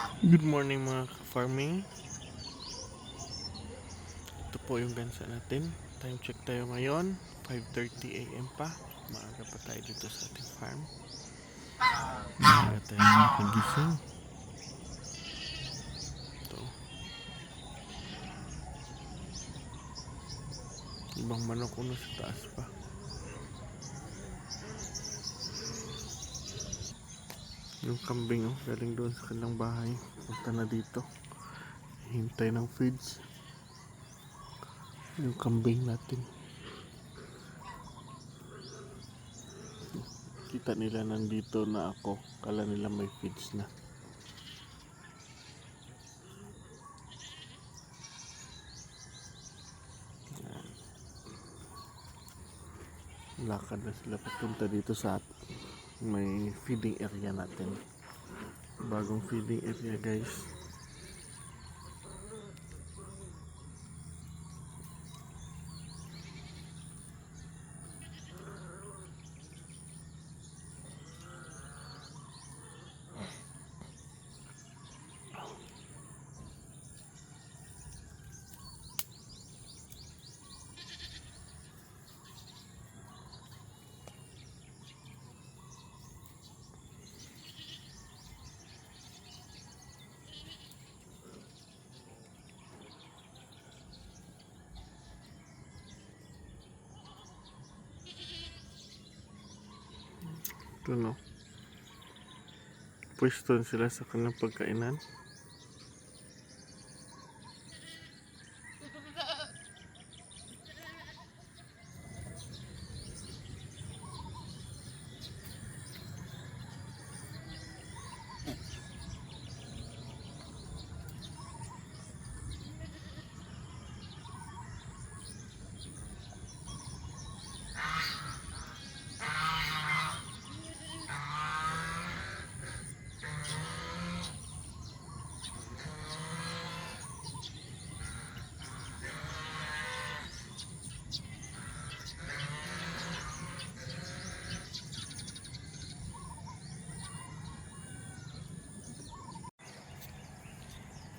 Good morning mga farming. Ito po yung gansa natin. Time check tayo ngayon. 5:30 AM pa. Maaga pa tayo dito sa ating farm. Maaga tayo nakagising. Ito. Ibang manok ko sa taas pa. Yung kambing galing doon sa kanilang bahay. Punta na dito. Hintay ng feeds. Yung kambing natin. Kita nila nandito na ako. Kala nila may feeds na. Lakad na sila papunta dito sa may feeding area natin. Bagong feeding area guys. Ito no. Pwesto sila sa kanilang pagkainan.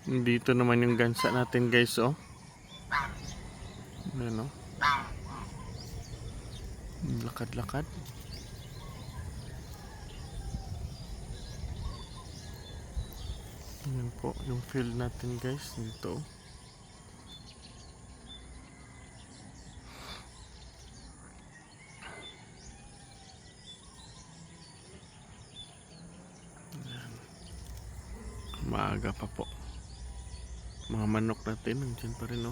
Dito naman yung gansa natin guys Ayan lakad-lakad. Ayan po yung field natin guys dito. Ayan. Maaga pa po. Mga manok natin nandiyan pa rin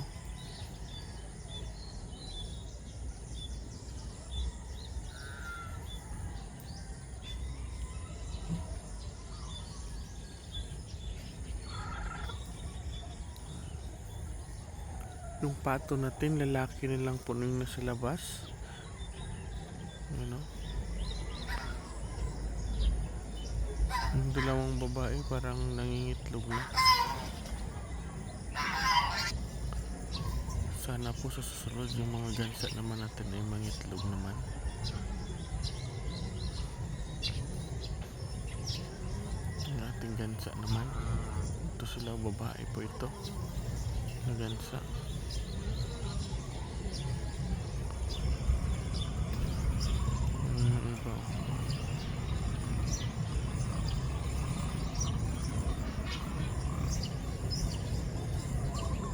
Yung pato natin, lalaki nilang punong nasa labas. Ayan Yung dalawang babae parang nangingitlog na. Sana po sa susunod yung mga gansa naman natin ay mangitlog naman. Yung ating gansa naman. Ito sila, babae po ito. Na gansa. Iba.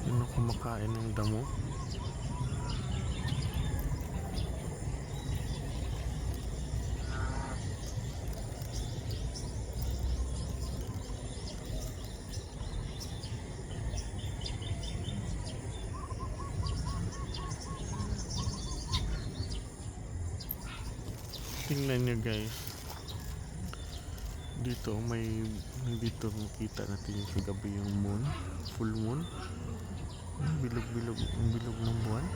Ano kumakain ng damo? Tingnan nyo guys, dito dito makita natin yung kagabi yung moon, full moon, bilog ng buwan.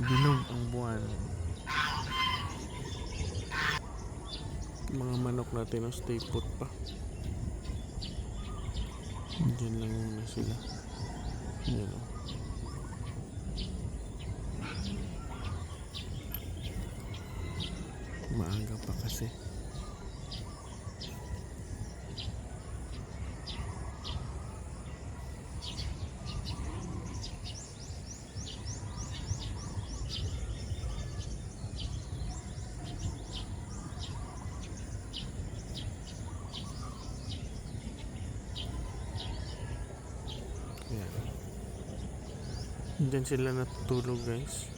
Bilog ang buwan. Mga manok natin stay put pa. Diyan lang muna sila. Yan Maaga pa kasi. Yan. Diyan sila natutulog guys.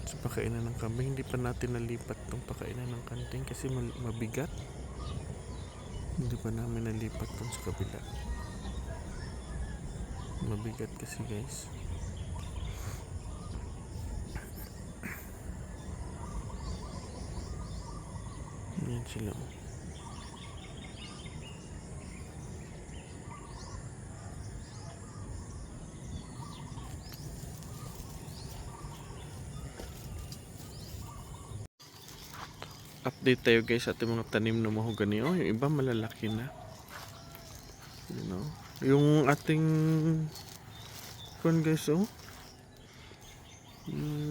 Sa pakainan ng kambing. Hindi pa natin nalipat tong pakainan ng kanting kasi mabigat. Hindi pa namin nalipat tong sa kabila. Mabigat kasi guys. Yan sila. Update tayo guys sa ating mga tanim na mahogany. Oh, yung iba malalaki na. You know? Yung ating guys, oh.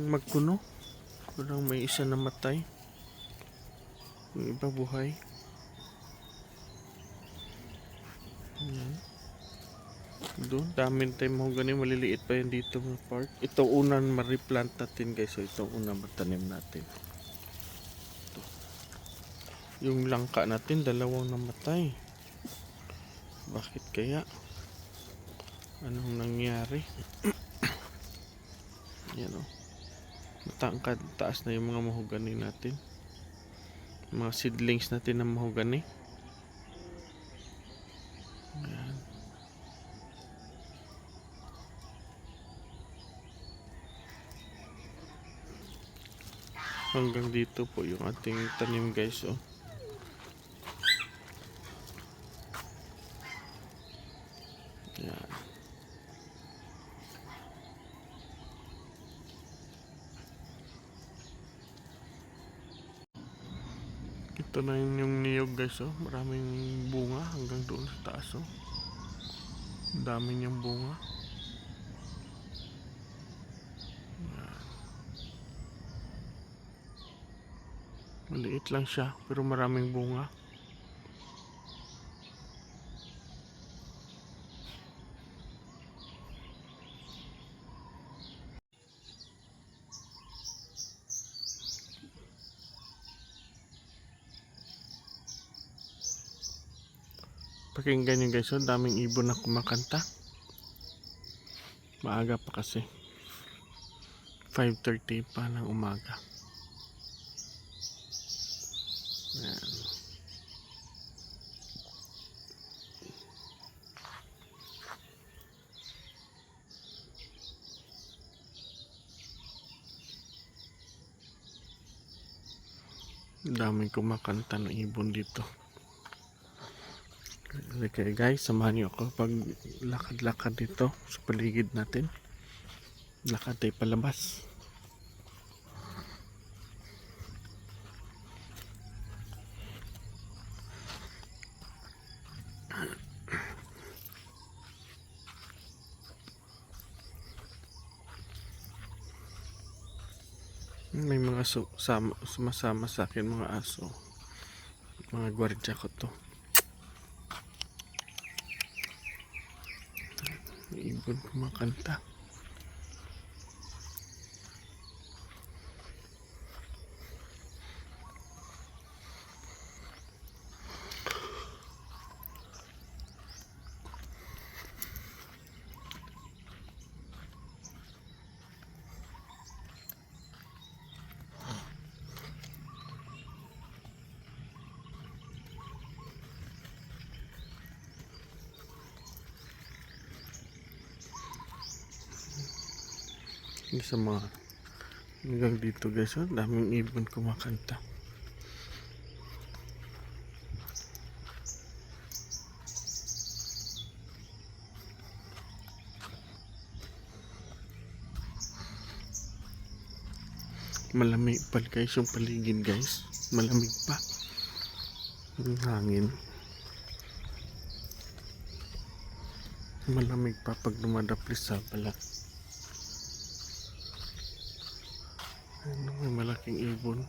Magpuno. Parang may isa namatay. Yung iba buhay. Yan. Doon, dami tayong mahogany. Maliliit pa yan dito mga part. Ito unang ma-replant natin guys. So, ito unang matanim natin. Yung langka natin, dalawang namatay. Bakit kaya? Anong nangyari? Yan o. Matangkad, taas na yung mga mahogany natin. Mga seedlings natin ng mahogany. Yan. Hanggang dito po yung ating tanim guys oh. Yan. Ito na yung niyog guys oh. Maraming bunga hanggang doon sa taas oh. Dami niyang bunga. Yan. Maliit lang siya pero maraming bunga. Pakinggan nyo guys, oh, daming ibon na kumakanta. Maaga pa kasi. 5:30 pa ng umaga. Yan. Daming kumakanta ng ibon dito. Okay guys, samahan niyo ako pag lakad-lakad dito sa paligid natin. Lakad tayo palabas. May mga sumasama sa akin mga aso. Mga gwardiya ko to. May ibon kumakanta. Hindi sa mga hanggang dito guys, oh, daming ibon kumakanta. Malamig pa guys yung paligid guys. Malamig pa. Yung hangin. Malamig pa pag dumadaplis sa balat. May malaking ibon.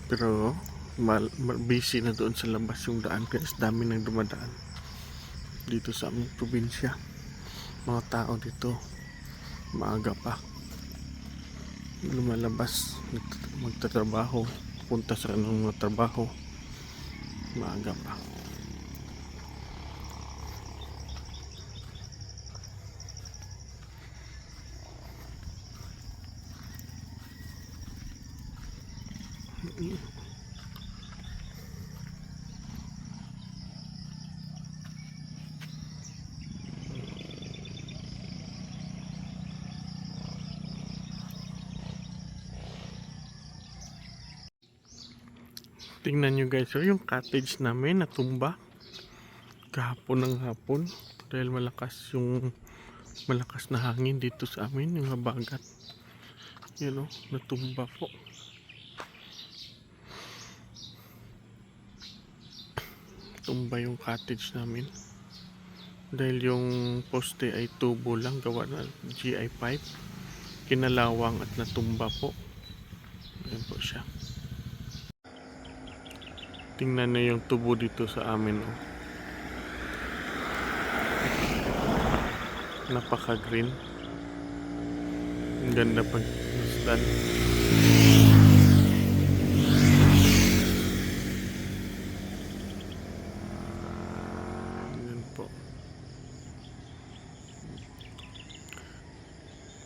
Pero busy na doon sa labas yung daan guys. Dami nang dumadaan dito sa aming probinsya. Mga tao dito maaga pa lumalabas, magtatrabaho, punta sa kanong mga trabaho maaga pa. Tingnan nyo guys, so yung cottage namin natumba kahapon ng hapon dahil malakas na hangin dito sa amin, yung habagat. Yun o, natumba po. Tumba yung cottage namin dahil yung poste ay tubo lang, gawa na GI pipe, kinalawang at natumba po. Ayan po siya. Tingnan na yung tubo dito sa amin oh. Napaka green, ang ganda pag masdan. Ayan po,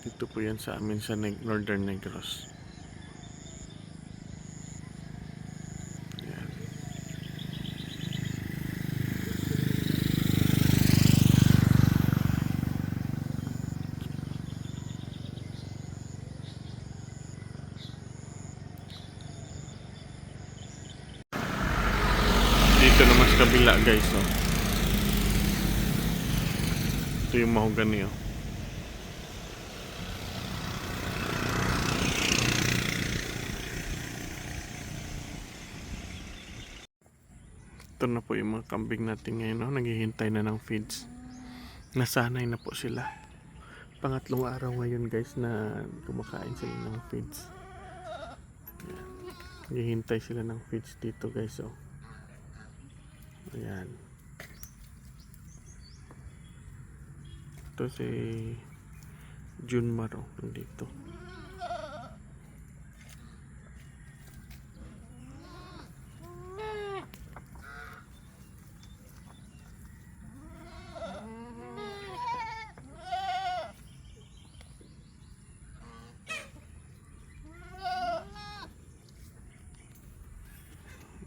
dito po yan sa amin sa Northern Negros. Dito naman sa kabila guys oh. Ito yung mahogany oh. Ito na po yung mga kambing natin ngayon oh. Naghihintay na ng feeds. Nasanay na po sila. Pangatlong araw ngayon guys na kumakain sila ng feeds. Naghihintay sila ng feeds dito guys oh. Ayan. Ito si Junmar oh, nandito.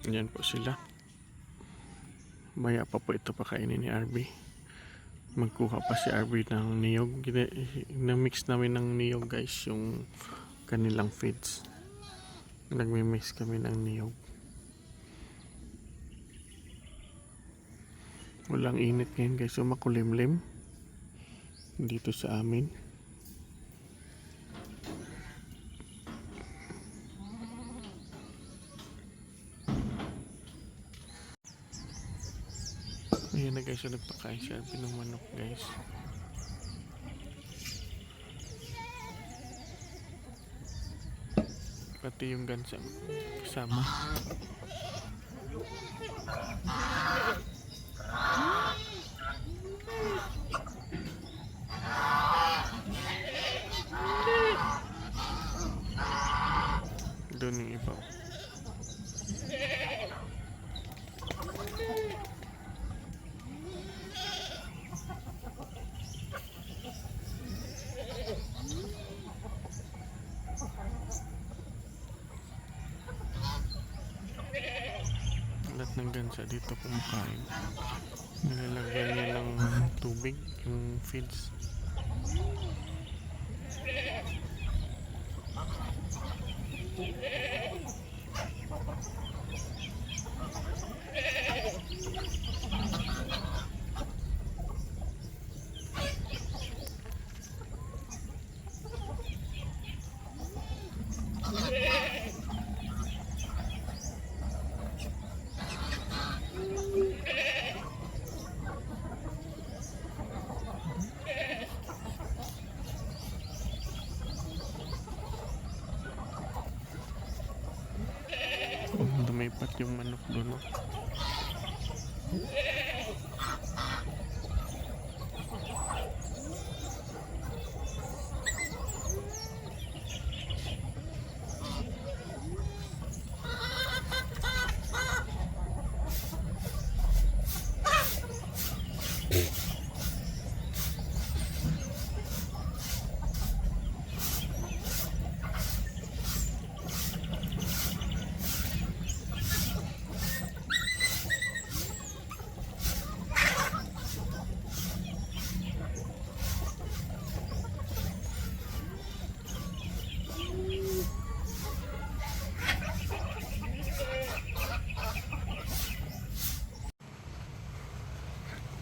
Ayan po sila. Maya pa po ito pakainin ni RB. Magkuha pa si RB ng niyog. Na-mix namin ng niyog guys yung kanilang feeds. Nagmi-mix kami ng niyog. Walang init ngayon guys, so makulimlim dito sa amin. Ayan na guys, so nagpakain si RB ng manok guys. Pati yung gansa kasama. Doon yung iba. Lahat ng gansa dito kumakain. Nilalagyan niya ng tubig yung feeds. lumipat yung manok doon. No?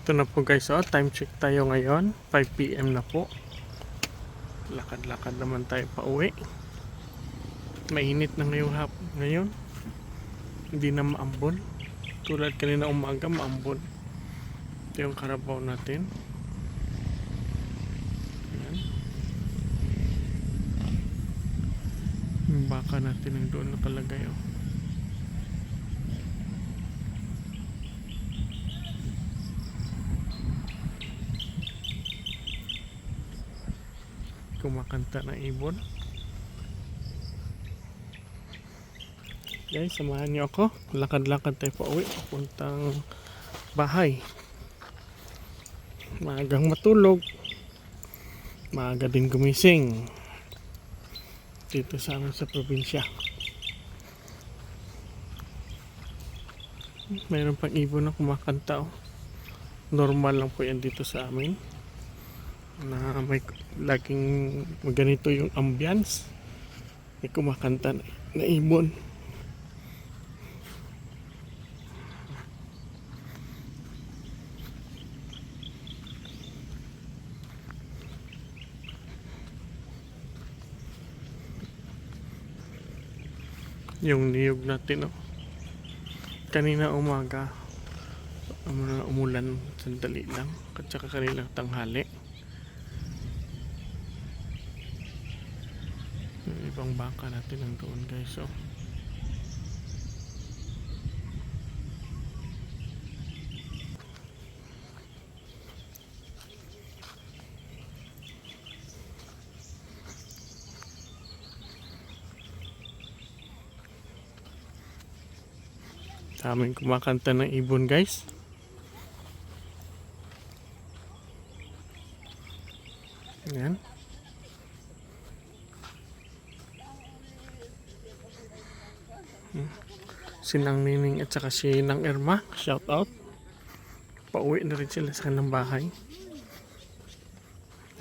Ito na po guys, time check tayo ngayon, 5 PM na po. Lakad-lakad naman tayo pa uwi. Mainit na ngayon. Hindi na maambon. Tulad kanina umaga, maambon. Ito yung karabaw natin. Ayan. Yung baka natin ang doon nakalagay. Kumakanta na ibon. Guys, samahan niyo ako. Lakad-lakad tayo pa uwi papuntang bahay. Maagang matulog, maaga din gumising dito sa amin sa probinsya. Mayroon pang ibon na kumakanta. Normal lang po yan dito sa amin na may laging ganito yung ambience, may kumakanta na ibon. Yung niyog natin kanina umaga umulan sandali lang at saka kanina tanghali. Yung ibang baka natin ang doon guys. Daming kumakanta ng ibon guys. Ayan. Sinang Nining at saka si Nang Irma, shout out. Pauwi na rin sila sa kanang bahay.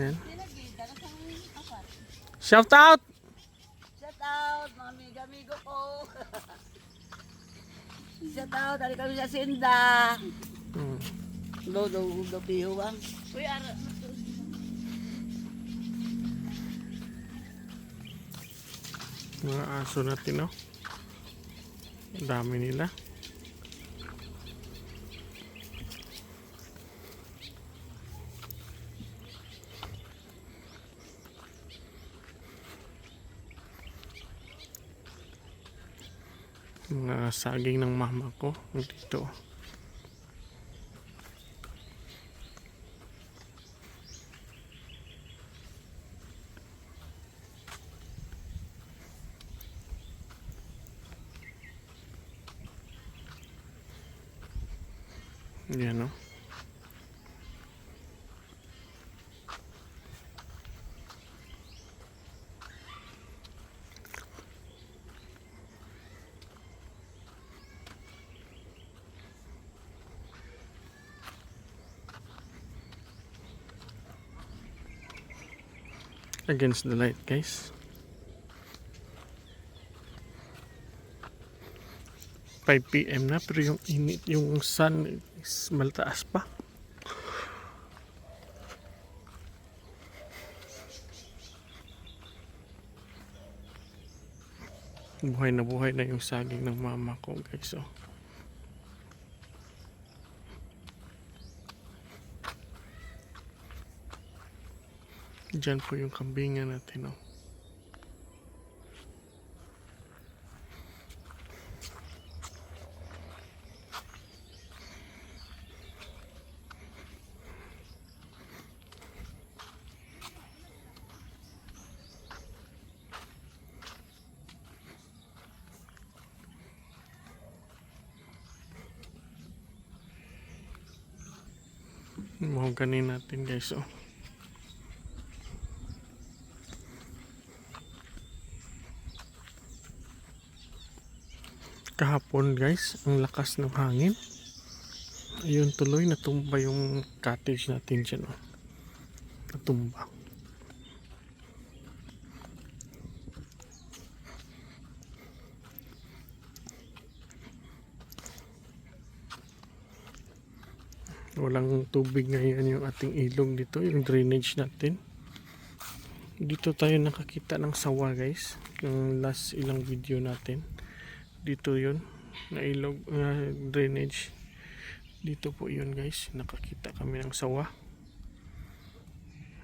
Ayan. Shout out! Shout out mga amigo ko. Shout out, dali kami sa Sinda. Do pihuwang. Uy, ara. Mga aso natin ang dami nila. Mga saging ng mama ko dito. Yan against the light guys. 5 PM na pero yung init, yung sun is maltaas pa. Buhay na yung saging ng mama ko guys. Diyan po yung kambingan natin . Mahogany natin guys, oh. Kahapon guys, ang lakas ng hangin. Ayun, tuloy natumba yung cottage natin dyan, oh. Natumba. Walang tubig ngayon yung ating ilog dito, yung drainage natin. Dito tayo nakakita ng sawa guys, yung last ilang video natin. Dito yun, na ilog, drainage. Dito po yun guys, nakakita kami ng sawa.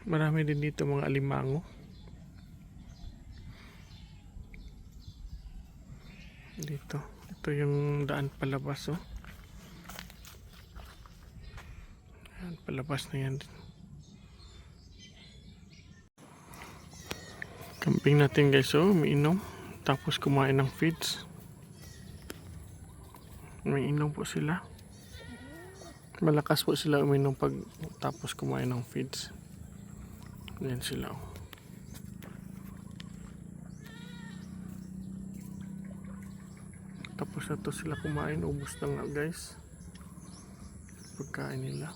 Marami din dito mga alimango. Ito yung daan palabas, oh. Ayan, palabas na yan. Camping natin guys, oh, umiinom. Tapos kumain ng feeds. Umiinom po sila. Malakas po sila uminom pag tapos kumain ng feeds. Ayan sila, oh. Tapos na to sila kumain. Ubus na nga guys pagkain nila.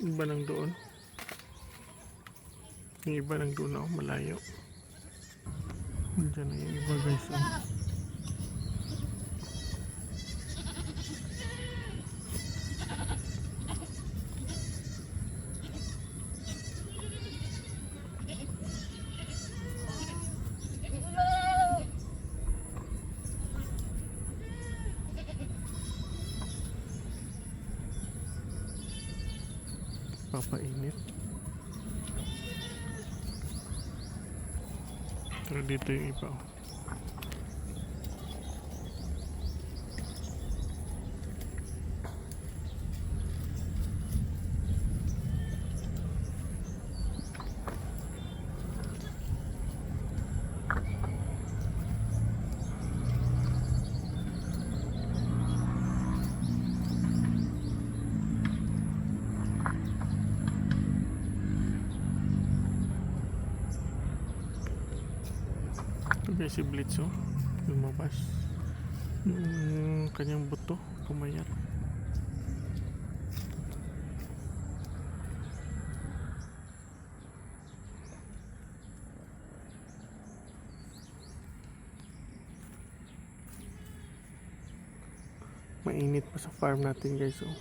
Iba nang doon. Yung iba nang doon, oh, malayo. Diyan na yung iba guys, oh. Papainit. Pero dito yung iba, oh. Ito guys, si Blitz, oh. Lumabas. Yung kanyang buto, pumayat. Mainit pa sa farm natin guys, oh.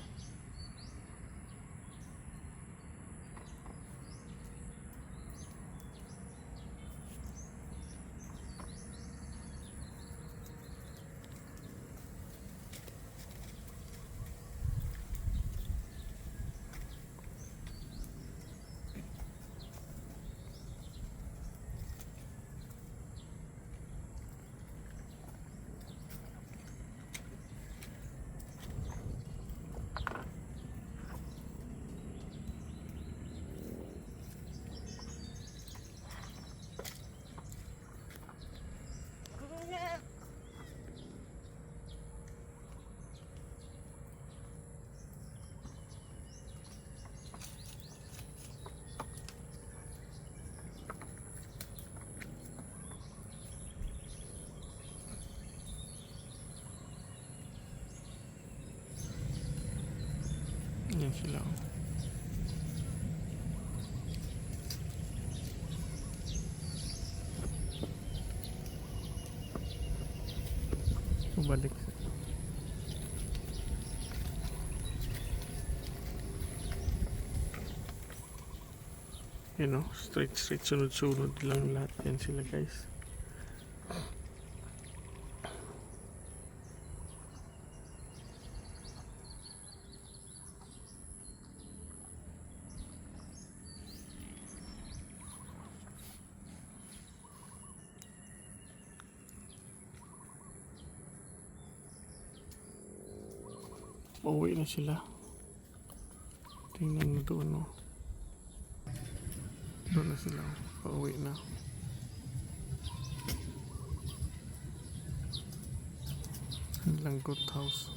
Yan sila, oh. Balik. You know, straight sunod-sunod lang lahat yan sila guys. Pauwi na sila. Tingnan mo doon, oh. Doon na sila, oh. Pauwi na. silang goat house.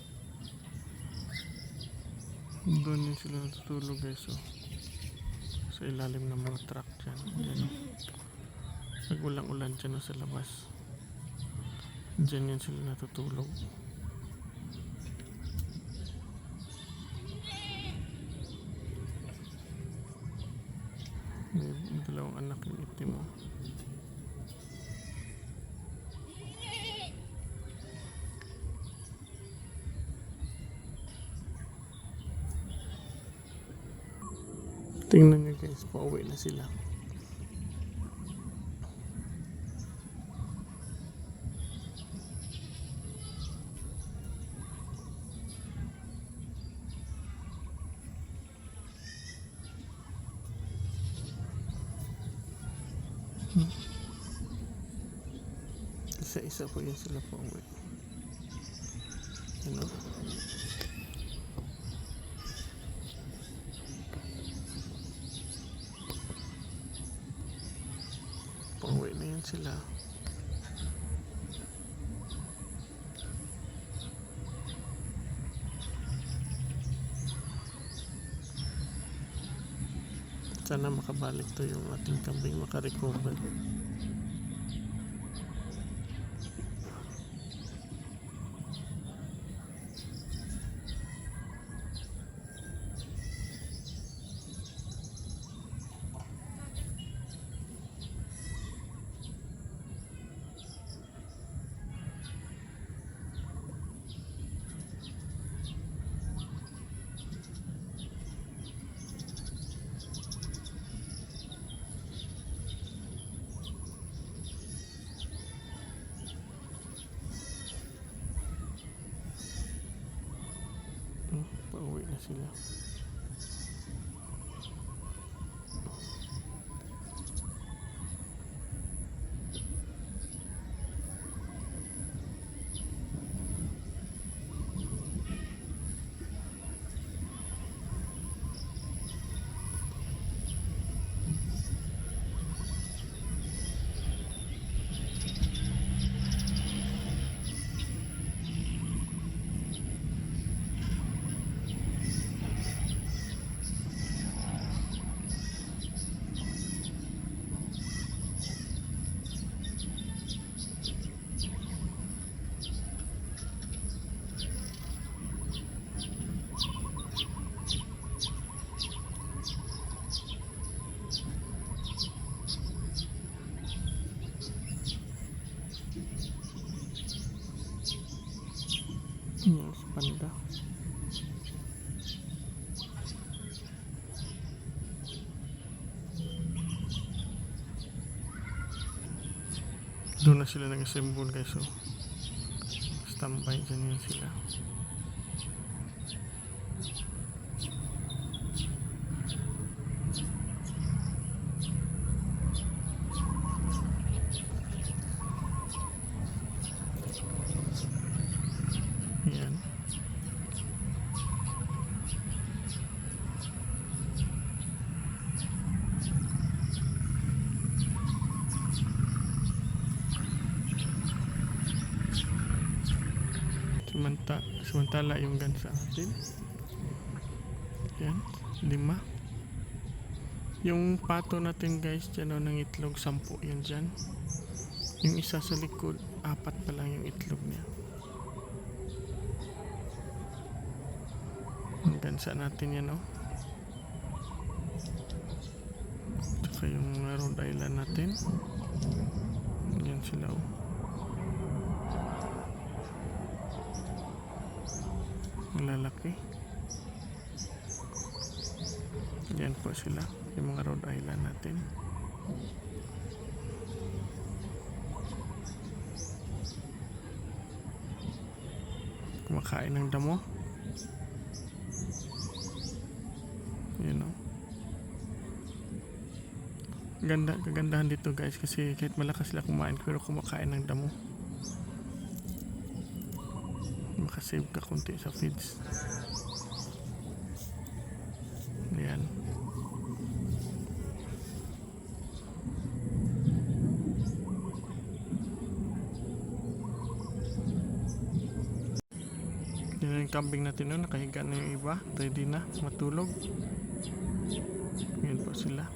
Doon din sila natutulog guys. Oh. Sa ilalim ng mga truck dyan. Yan, oh. Pag walang ulan dyan, oh, sa labas. Dyan yan sila natutulog. May dalawang anak yung itim mo. Tingnan nyo guys, pauwi na sila. Isa-isa po yun sila pauwi. Ano? Pauwi na yan sila. Sana makabalik to yung ating kambing, makarecover. Pauwi na sila. Yes, panda. Doon na sila nag-assemble guys. So, standby dyan yun sila. Yan. Samantala yung gan sa atin. Yan, 5. Yung pato natin guys, dyan o ng itlog, 10 yan dyan. Yung isa sa likod, 4 pa lang yung itlog niya. Ang gansa natin yan o. Tsaka yung Rhode Island natin. Yan sila o. Lalaki. Yan po sila, yung mga Rhode Island natin. Kumakain ng damo. Yun o. Kagandahan dito guys, kasi kahit malakas sila kumain pero kumakain ng damo. Makasave ka konti sa feeds. Ayan. kambing natin noon, nakahiga na yung iba. Ready na matulog. Ngayon po sila.